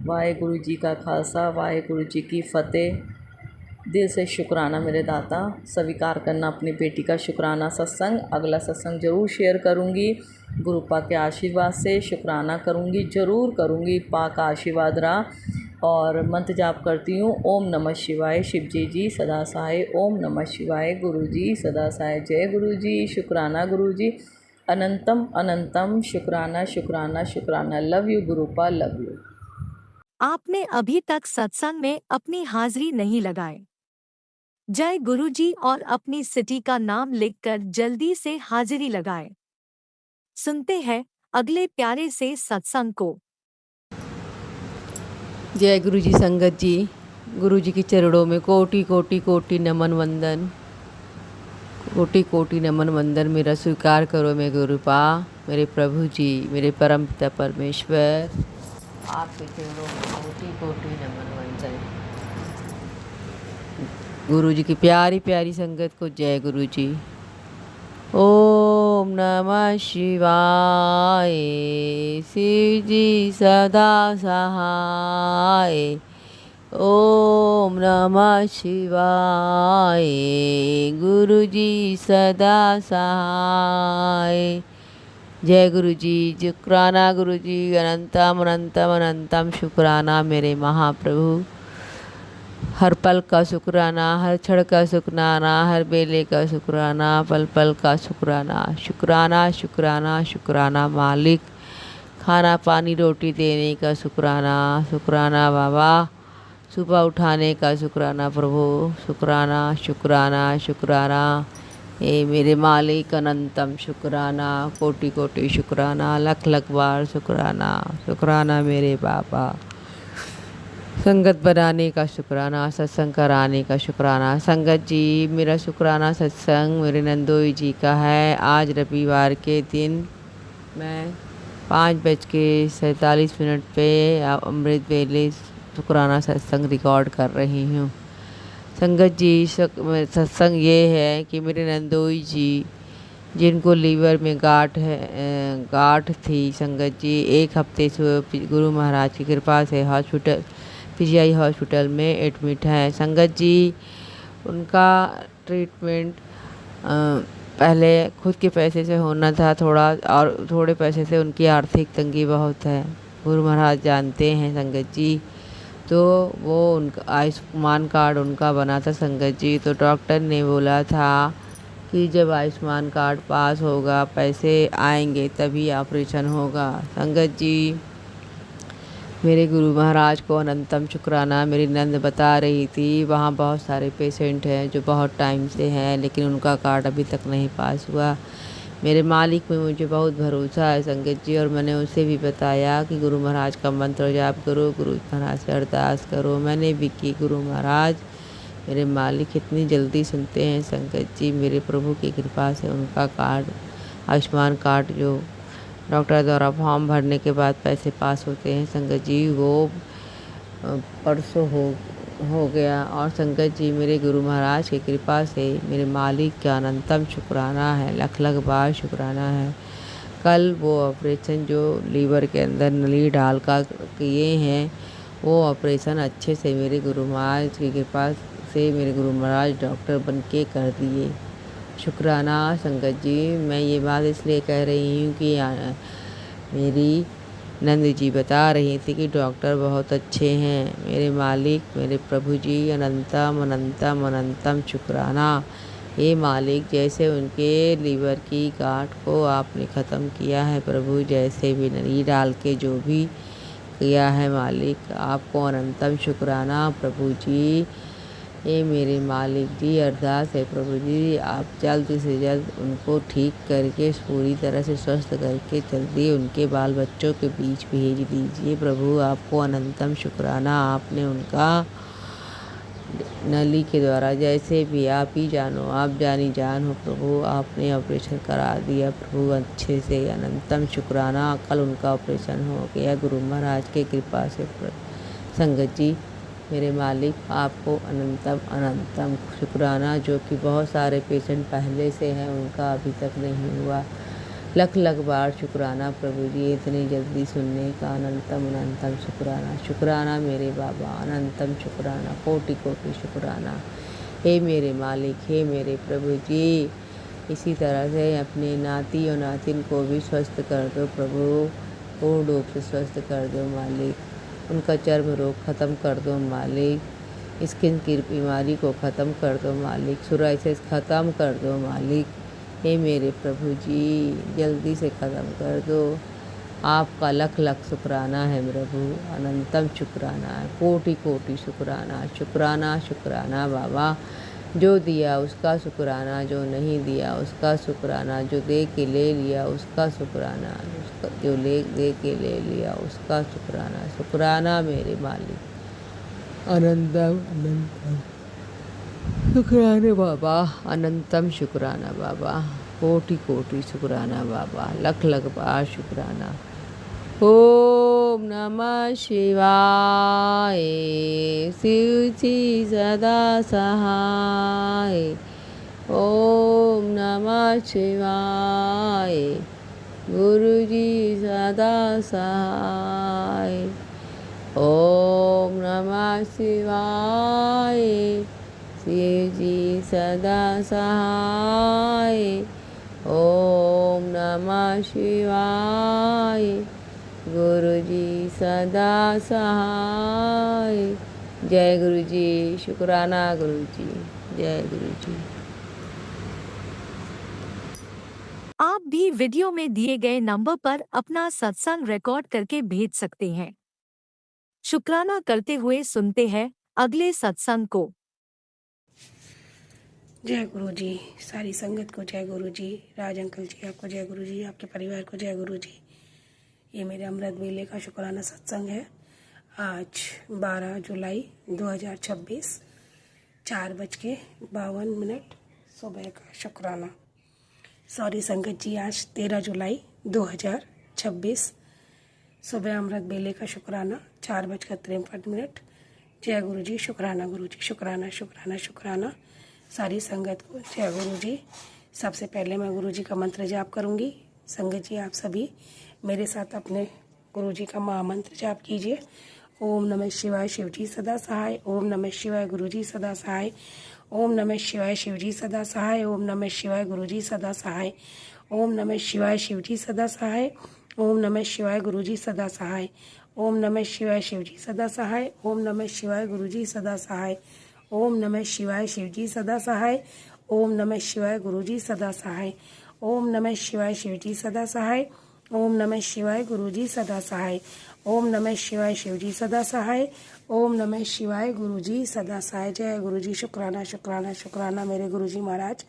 वाहेगुरु जी का खालसा, वाहेगुरु जी की फ़तेह। दिल से शुक्राना मेरे दाता। स्वीकार करना अपनी बेटी का शुक्राना सत्संग। अगला सत्संग ज़रूर शेयर करूँगी, गुरुपा के आशीर्वाद से शुक्राना करूँगी, ज़रूर करूँगी, पा का आशीर्वाद रहा। और मंत्र जाप करती हूँ, ओम नमः शिवाय, शिव जी सदा सहाय, ओम नमः शिवाय, गुरु जी सदा सहाय, जय गुरु जी, शुक्राना गुरु जी, अनंतम अनंतम शुक्राना शुक्राना शुक्राना। Love you गुरुपा, love you. आपने अभी तक सत्संग में अपनी हाजिरी नहीं लगाई? जय गुरुजी और अपनी सिटी का नाम लिखकर जल्दी से हाजिरी लगाएं। सुनते हैं अगले प्यारे से सत्संग को। जय गुरु जी संगत जी, गुरु जी के चरणों में कोटि कोटि कोटि नमन वंदन। कोटि कोटि नमन वंदन मेरा स्वीकार करो मैं गुरुपा। मेरे प्रभु जी, मेरे परम पिता परमेश्वर, आपके चरणों में कोटि कोटि नमन वंदन। गुरु जी की प्यारी प्यारी संगत को जय गुरु जी। ओम नमः शिवाय, शिव जी सदा सहाय। ओम नमः शिवाय, गुरु जी सदा सहाय। जय गुरु जी, शुक्राना गुरु जी, अनंतम अनंतम अनंतम शुक्राना मेरे महाप्रभु। हर पल का शुक्राना, हर क्षण का शुक्राना, हर बेले का शुक्राना, पल पल का शुक्राना। शुक्राना शुक्राना शुक्राना मालिक, खाना पानी रोटी देने का शुक्राना। शुक्राना बाबा, सुबह उठाने का शुक्राना प्रभु। शुक्राना शुक्राना शुक्राना ए मेरे मालिक, अनंतम शुक्राना, कोटि कोटि शुक्राना, लख लख बार शुक्राना। शुक्राना मेरे बाबा, संगत बनाने का शुक्राना, सत्संग कराने का शुक्राना। संगत जी, मेरा शुक्राना सत्संग मेरे नंदोई जी का है। आज रविवार के दिन मैं 5:47 पे अमृत वेले शुक्राना सत्संग रिकॉर्ड कर रही हूँ। संगत जी, सत्संग ये है कि मेरे नंदोई जी, जिनको लीवर में गांठ थी, संगत जी 1 हफ्ते से गुरु महाराज की कृपा से PGI हॉस्पिटल में एडमिट है। संगत जी, उनका ट्रीटमेंट पहले खुद के पैसे से होना था और थोड़े पैसे से उनकी आर्थिक तंगी बहुत है, गुरु महाराज जानते हैं संगत जी। तो वो उनका आयुष्मान कार्ड उनका बना था संगत जी। तो डॉक्टर ने बोला था कि जब आयुष्मान कार्ड पास होगा, पैसे आएंगे, तभी ऑपरेशन होगा। संगत जी, मेरे गुरु महाराज को अनंतम शुक्राना। मेरी नंद बता रही थी वहाँ बहुत सारे पेशेंट हैं जो बहुत टाइम से हैं, लेकिन उनका कार्ड अभी तक नहीं पास हुआ। मेरे मालिक में मुझे बहुत भरोसा है संगत जी, और मैंने उसे भी बताया कि गुरु महाराज का मंत्र जाप करो, गुरु महाराज से अरदास करो। मैंने भी की। गुरु महाराज मेरे मालिक इतनी जल्दी सुनते हैं संगत जी। मेरे प्रभु की कृपा से उनका कार्ड, आयुष्मान कार्ड, जो डॉक्टर द्वारा फॉर्म भरने के बाद पैसे पास होते हैं संगत जी, वो परसों हो गया। और संगत जी, मेरे गुरु महाराज की कृपा से मेरे मालिक का अनंतम शुक्राना है, लख लख बार शुक्राना है। कल वो ऑपरेशन जो लीवर के अंदर नली डाल का किए हैं, वो ऑपरेशन अच्छे से मेरे गुरु महाराज की कृपा से मेरे गुरु महाराज डॉक्टर बन के कर दिए। शुक्राना संगत जी। मैं ये बात इसलिए कह रही हूँ कि मेरी नंद जी बता रही थी कि डॉक्टर बहुत अच्छे हैं। मेरे मालिक, मेरे प्रभु जी, अनंतम अनंतम अनंतम शुक्राना। ये मालिक, जैसे उनके लीवर की गांठ को आपने ख़त्म किया है प्रभु, जैसे भी नली डाल के जो भी किया है मालिक, आपको अनंतम शुक्राना प्रभु जी। ये मेरे मालिक जी, अरदास है प्रभु जी, आप जल्द से जल्द उनको ठीक करके पूरी तरह से स्वस्थ करके जल्दी उनके बाल बच्चों के बीच भेज दीजिए प्रभु। आपको अनंतम शुक्राना। आपने उनका नली के द्वारा, जैसे भी आप ही जानो, आप जानी जान हो प्रभु, आपने ऑपरेशन करा दिया प्रभु अच्छे से। अनंतम शुक्राना। कल उनका ऑपरेशन हो गया गुरु महाराज के कृपा से संगत जी। मेरे मालिक, आपको अनंतम अनंतम शुक्राना। जो कि बहुत सारे पेशेंट पहले से हैं, उनका अभी तक नहीं हुआ। लख लख बार शुक्राना प्रभु जी, इतनी जल्दी सुनने का अनंतम अनंतम शुक्राना। शुक्राना मेरे बाबा, अनंतम शुक्राना, कोटि कोटि शुक्राना। हे मेरे मालिक, हे मेरे प्रभु जी, इसी तरह से अपने नाती और नातिन को भी स्वस्थ कर दो प्रभु, पूर्ण रूप से स्वस्थ कर दो मालिक। उनका चर्म रोग ख़त्म कर दो मालिक, स्किन की बीमारी को ख़त्म कर दो मालिक, सोराइसिस ख़त्म कर दो मालिक। हे मेरे प्रभु जी, जल्दी से ख़त्म कर दो। आपका लख लख शुक्राना है प्रभु, अनंतम शुक्राना है, कोटि कोटि शुक्राना। शुक्राना शुक्राना बाबा। जो दिया उसका शुक्राना, जो नहीं दिया उसका शुक्राना, जो दे के ले लिया उसका शुक्राना, जो दे के ले लिया उसका शुक्राना। शुक्राना मेरे मालिक, अनंतम अनंतम शुक्राना बाबा, अनंतम शुक्राना बाबा, कोटि कोटि शुक्राना बाबा, लख लख बार शुक्राना। ओम नमः शिवाय, शिव जी सदा सहाय। ओम नमः शिवाय, गुरु जी सदा सहाय। ओम नमः शिवाय, शिव जी सदा सहाय। ओम नमः शिवाय, गुरु जी सदा सहाय। जय गुरु जी, शुक्राना गुरु जी, जय गुरु जी। आप भी वीडियो में दिए गए नंबर पर अपना सत्संग रिकॉर्ड करके भेज सकते हैं। शुक्राना करते हुए सुनते हैं अगले सत्संग को। जय गुरु जी, सारी संगत को जय गुरु जी, राज अंकल जी आपको जय गुरु जी, आपके परिवार को जय गुरु जी। ये मेरे अमृत वेले का शुक्राना सत्संग है। आज 12 जुलाई 2026 4:52 सुबह का शुक्राना। सॉरी संगत जी, आज 13 जुलाई 2026 सुबह अमृत वेले का शुक्राना 4:53। जय गुरु जी, शुक्राना गुरु जी, शुक्राना शुक्राना शुक्राना। सारी संगत को जय गुरु जी। सबसे पहले मैं गुरु जी का मंत्र जाप करूंगी। संगत जी आप सभी मेरे साथ अपने गुरु जी का महामंत्र जाप कीजिए। ओम नमः शिवाय, शिव जी सदा सहाय। ओम नमः शिवाय, गुरु जी सदा सहाय। ओम नमः शिवाय, शिव जी सदा सहाय। ओम नमः शिवाय, गुरु जी सदा सहाय। ओम नमः शिवाय, शिव जी सदा सहाय। ओम नमः शिवाय, गुरु जी सदा सहाय। ओम नमः शिवाय, शिव जी सदा सहाय। ओम नमः शिवाय, गुरु जी सदा सहाय। ओम नमः शिवाय, शिव जी सदा सहाय। ओम नमः शिवाय, गुरु जी सदा सहाय। ओम नमः शिवाय, शिव जी सदा सहाय। ओम नमः शिवाय, गुरु जी सदा सहाय। ओम नमः शिवाय, शिव जी सदा सहाय। ओम नमः शिवाय, गुरु जी सदा सहाय। जय गुरु जी, शुक्राना शुक्राना शुक्राना मेरे गुरु जी महाराज।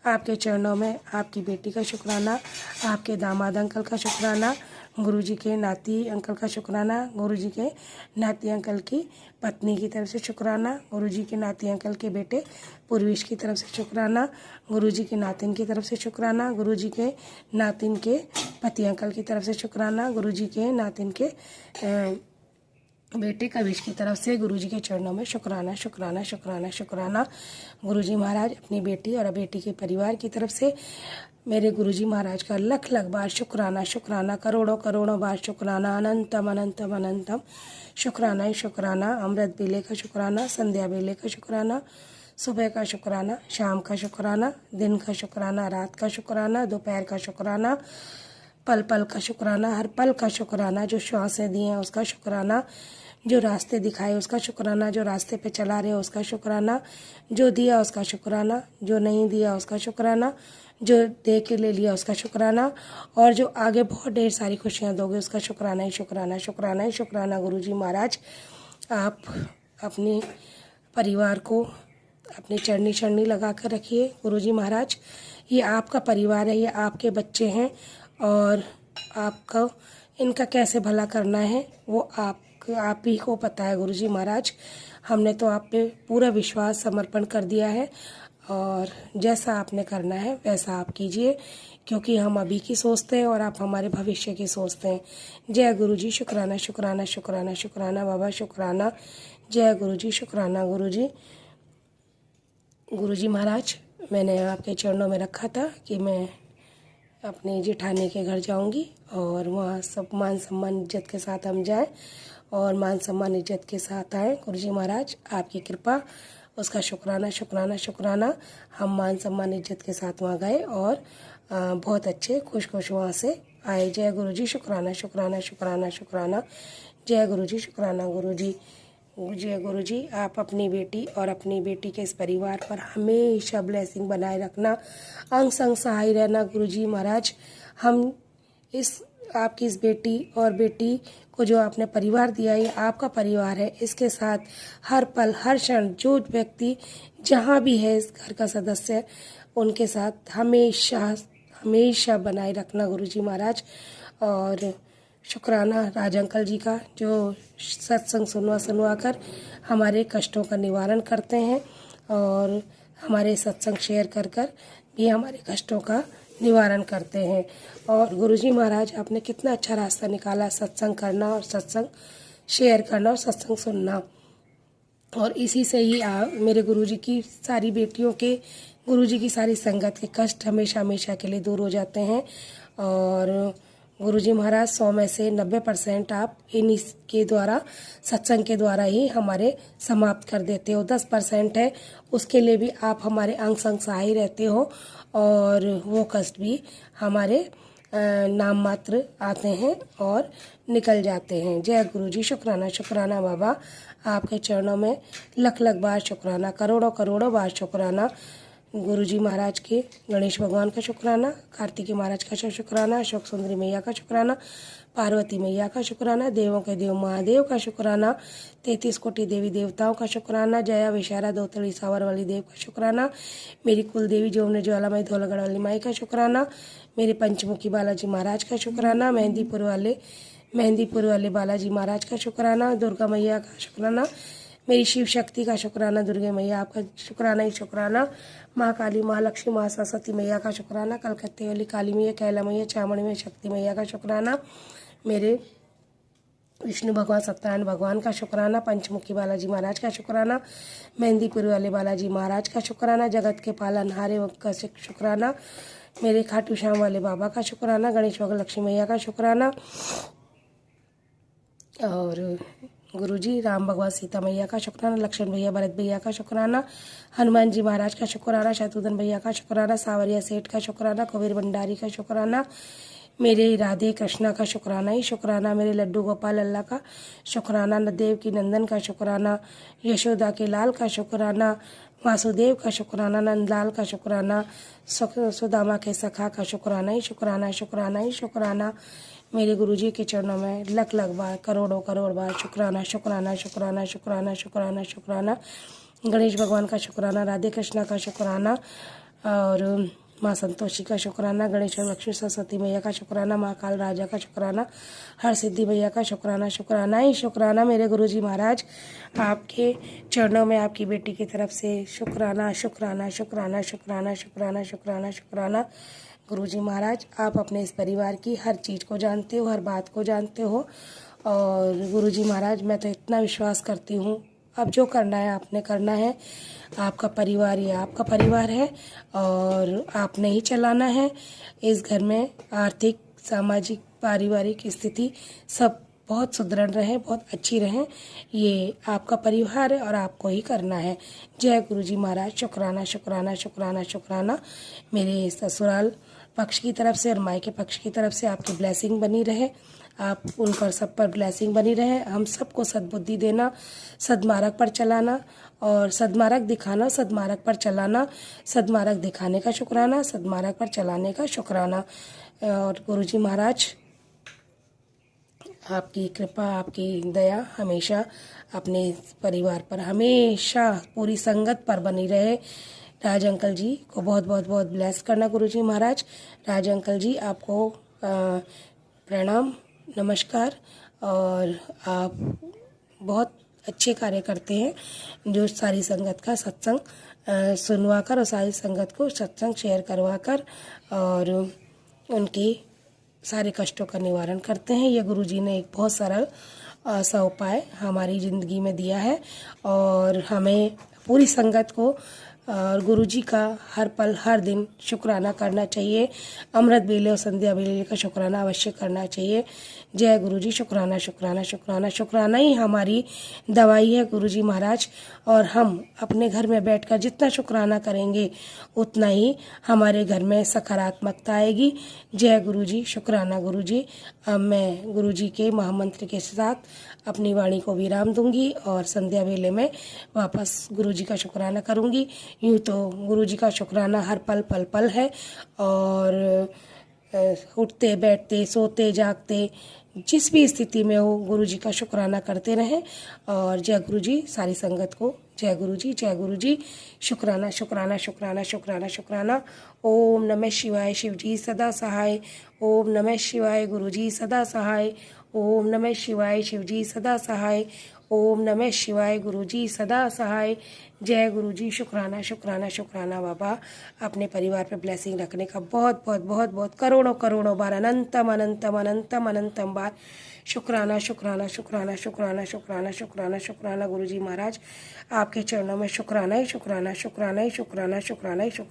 आपके चरणों में आपकी बेटी का शुक्राना, आपके दामाद अंकल का शुक्राना, गुरुजी के नाती अंकल का शुक्राना, गुरुजी के नाती अंकल की पत्नी की तरफ से शुक्राना, गुरुजी के नाती अंकल के बेटे पूर्वीश की तरफ से शुक्राना, गुरुजी के नातिन की तरफ से शुक्राना, गुरुजी के नातिन के पति अंकल की तरफ से शुक्राना, गुरुजी के नातिन के बेटे कविश की तरफ से गुरुजी के चरणों में शुक्राना शुक्राना शुक्राना शुक्राना। गुरुजी महाराज अपनी बेटी और बेटी के परिवार की तरफ से मेरे गुरुजी महाराज का लख लख बार शुक्राना शुक्राना, करोड़ों करोड़ों बार शुक्राना, अनंतम अनंतम अनंतम शुक्राना ही शुक्राना। अमृत बेले का शुक्राना, संध्या बेले का शुक्राना, सुबह का शुक्राना, शाम का शुक्राना, दिन का शुक्राना, रात का शुक्राना, दोपहर का शुक्राना, पल पल का शुक्राना, हर पल का शुक्राना, जो श्वासें दिए हैं उसका शुक्राना, जो रास्ते दिखाए उसका शुक्राना, जो रास्ते पे चला रहे उसका शुक्राना, जो दिया उसका शुक्राना, जो नहीं दिया उसका शुक्राना, जो दे के ले लिया उसका शुक्राना, और जो आगे बहुत ढेर सारी खुशियाँ दोगे उसका शुक्राना ही शुक्राना शुक्राना ही शुक्राना। गुरुजी महाराज आप अपने परिवार को अपनी चरनी चरनी लगा कर रखिए। गुरुजी महाराज ये आपका परिवार है, ये आपके बच्चे हैं, और आपका इनका कैसे भला करना है वो आप ही को पता है। गुरुजी महाराज हमने तो आप पे पूरा विश्वास समर्पण कर दिया है, और जैसा आपने करना है वैसा आप कीजिए, क्योंकि हम अभी की सोचते हैं और आप हमारे भविष्य की सोचते हैं। जय गुरुजी, शुक्राना शुक्राना शुक्राना शुक्राना बाबा, शुक्राना। जय गुरुजी, शुक्राना गुरुजी। गुरुजी महाराज मैंने आपके चरणों में रखा था कि मैं अपने जेठानी के घर जाऊंगी और वहाँ सब मान सम्मान इज्जत के साथ हम जाएं और मान सम्मान इज्जत के साथ आएँ। गुरुजी महाराज आपकी कृपा, उसका शुक्राना शुक्राना शुक्राना। हम मान सम्मान इज्जत के साथ वहाँ गए और बहुत अच्छे खुश खुश वहाँ से आए। जय गुरुजी, शुक्राना शुक्राना शुक्राना शुक्राना। जय गुरुजी, शुक्राना गुरुजी। जय गुरुजी, आप अपनी बेटी और अपनी बेटी के इस परिवार पर हमेशा ब्लेसिंग बनाए रखना, अंग संग सहाय रहना। गुरुजी महाराज हम आपकी इस बेटी और बेटी को जो आपने परिवार दिया, ये आपका परिवार है। इसके साथ हर पल हर क्षण जो व्यक्ति जहाँ भी है इस घर का सदस्य, उनके साथ हमेशा हमेशा बनाए रखना गुरुजी महाराज। और शुक्राना राज अंकल जी का, जो सत्संग सुनवा कर हमारे कष्टों का निवारण करते हैं। और हमारे सत्संग शेयर कर कर भी हमारे कष्टों का निवारण करते हैं। और गुरुजी महाराज आपने कितना अच्छा रास्ता निकाला, सत्संग करना और सत्संग शेयर करना और सत्संग सुनना। और इसी से ही मेरे गुरुजी की सारी बेटियों के, गुरुजी की सारी संगत के कष्ट हमेशा हमेशा के लिए दूर हो जाते हैं। और गुरुजी महाराज 100 में से 90% आप इन्हीं के द्वारा, सत्संग के द्वारा ही हमारे समाप्त कर देते हो। 10% है, उसके लिए भी आप हमारे अंग संग सहाय रहते हो और वो कष्ट भी हमारे नाम मात्र आते हैं और निकल जाते हैं। जय गुरुजी। शुक्राना शुक्राना बाबा, आपके चरणों में लख लख बार शुक्राना, करोड़ों करोड़ों बार शुक्राना। गुरुजी महाराज के, गणेश भगवान का शुक्राना, कार्तिकी महाराज का शुक्राना, अशोक सुंदरी मैया का शुक्राना, पार्वती मैया का शुक्राना, देवों के देव महादेव का शुक्राना, 33 कोटि देवी देवताओं का शुक्राना, जया विशारा दोतली सावर वाली देव का शुक्राना, मेरी कुल देवी जोमने ज्वालामयी धौलागढ़ वाली माई का शुक्राना, मेरे पंचमुखी बालाजी महाराज का शुक्राना, मेहंदीपुर वाले बालाजी महाराज का शुक्राना, दुर्गा मैया का शुक्राना, मेरी शिव शक्ति का शुक्राना, दुर्गे मैया आपका शुक्राना ही शुक्राना, माँ काली, माँ लक्ष्मी, माँ सरस्वती मैया का शुक्राना, कलकत्ते वाली काली मैया, कैला मैया, चामुंडी मैया, शक्ति मैया का शुक्राना, मेरे विष्णु भगवान सत्यनारायण भगवान का शुक्राना, पंचमुखी बालाजी महाराज का शुक्राना, मेहंदीपुर वाले बालाजी महाराज का शुक्राना, जगत के पालनहारे का शुक्राना, मेरे खाटू श्याम वाले बाबा का शुक्राना, गणेश भगवान लक्ष्मी मैया का शुक्राना, और गुरुजी राम भगवान सीता मैया का शुक्राना, लक्ष्मण भैया भरत भैया का शुक्राना, हनुमान जी महाराज का शुक्राना, शत्रुघ्न भैया का शुक्राना, सावरिया सेठ का शुक्राना, कुबेर भंडारी का शुक्राना, मेरे राधे कृष्णा का शुक्राना ही शुक्राना, मेरे लड्डू गोपाल अल्लाह का शुक्राना, देव की नंदन का शुक्राना, यशोदा के लाल का शुक्राना, वासुदेव का शुक्राना, नंदलाल का शुक्राना, सुदामा के सखा का शुक्राना ही शुक्राना, शुक्राना ही शुक्राना। मेरे गुरुजी के चरणों में लख लख बार, करोड़ों करोड़ बार शुक्राना शुक्राना शुक्राना शुक्राना शुक्राना शुक्राना। गणेश भगवान का शुक्राना, राधे कृष्णा का शुक्राना, और माँ संतोषी का शुक्राना, गणेश और लक्ष्मी सरस्वती मैया का शुक्राना, माँ काल राजा का शुक्राना, हर सिद्धि मैया का शुक्राना, शुक्राना ही शुक्राना। मेरे गुरुजी महाराज आपके चरणों में आपकी बेटी की तरफ से शुक्राना शुक्राना शुक्राना शुक्राना शुक्राना शुक्राना शुक्राना। गुरुजी महाराज आप अपने इस परिवार की हर चीज़ को जानते हो, हर बात को जानते हो। और गुरुजी महाराज मैं तो इतना विश्वास करती हूँ, अब जो करना है आपने करना है, आपका परिवार ये आपका परिवार है और आपने ही चलाना है। इस घर में आर्थिक, सामाजिक, पारिवारिक स्थिति सब बहुत सुदृढ़ रहे, बहुत अच्छी रहे, ये आपका परिवार है और आपको ही करना है। जय गुरुजी महाराज। शुक्राना शुक्राना शुक्राना शुक्राना। मेरे ससुराल पक्ष की तरफ से और मायके पक्ष की तरफ से आपकी ब्लेसिंग बनी रहे, आप उन पर सब पर ब्लेसिंग बनी रहे। हम सबको सद्बुद्धि देना, सद्मार्ग पर चलाना और सद्मार्ग दिखाना, सद्मार्ग पर चलाना, सद्मार्ग दिखाने का शुक्राना, सद्मार्ग पर चलाने का शुक्राना। और गुरुजी महाराज आपकी कृपा, आपकी दया हमेशा अपने परिवार पर, हमेशा पूरी संगत पर बनी रहे। राज अंकल जी को बहुत बहुत बहुत ब्लेस करना गुरुजी महाराज। राज अंकल जी आपको प्रणाम, नमस्कार। और आप बहुत अच्छे कार्य करते हैं, जो सारी संगत का सत्संग सुनवा कर और सारी संगत को सत्संग शेयर करवा कर और उनके सारे कष्टों का निवारण करते हैं। ये गुरुजी ने एक बहुत सरल सा उपाय हमारी ज़िंदगी में दिया है और हमें पूरी संगत को और गुरुजी का हर पल हर दिन शुक्राना करना चाहिए। अमृत बेले और संध्या बेले का शुक्राना अवश्य करना चाहिए। जय गुरुजी। शुक्राना शुक्राना शुक्राना शुक्राना ही हमारी दवाई है गुरुजी महाराज। और हम अपने घर में बैठकर जितना शुक्राना करेंगे उतना ही हमारे घर में सकारात्मकता आएगी। जय गुरुजी। शुक्राना गुरुजी। अब मैं गुरुजी के महामंत्र के साथ अपनी वाणी को विराम दूंगी और संध्या वेले में वापस गुरुजी का शुक्राना करूंगी। यूँ तो गुरुजी का शुक्राना हर पल पल पल है और उठते बैठते सोते जागते जिस भी स्थिति में हो गुरुजी का शुक्राना करते रहें। और जय गुरुजी सारी संगत को जय गुरुजी, जय गुरुजी। शुक्राना शुक्राना शुक्राना शुक्राना शुक्राना। ओम नमः शिवाय। शिवजी सदा सहाय। ओम नमः शिवाय। गुरुजी सदा सहाय। ओम नमः शिवाय। शिवजी सदा सहाय। ओम नमः शिवाय। गुरुजी सदा सहाय। जय गुरुजी। शुक्राना शुक्राना शुक्राना बाबा। अपने परिवार पर ब्लेसिंग रखने का बहुत बहुत बहुत बहुत करोड़ों करोड़ों बार, अनंतम अनंतम अनंतम अनंतम बार शुक्राना शुक्राना शुक्राना शुक्राना शुक्राना शुक्राना शुक्राना। गुरुजी महाराज आपके चरणों में शुक्राना ही शुक्राना शुक्राना ही शुक्राना शुक्राना ही शुक्राना।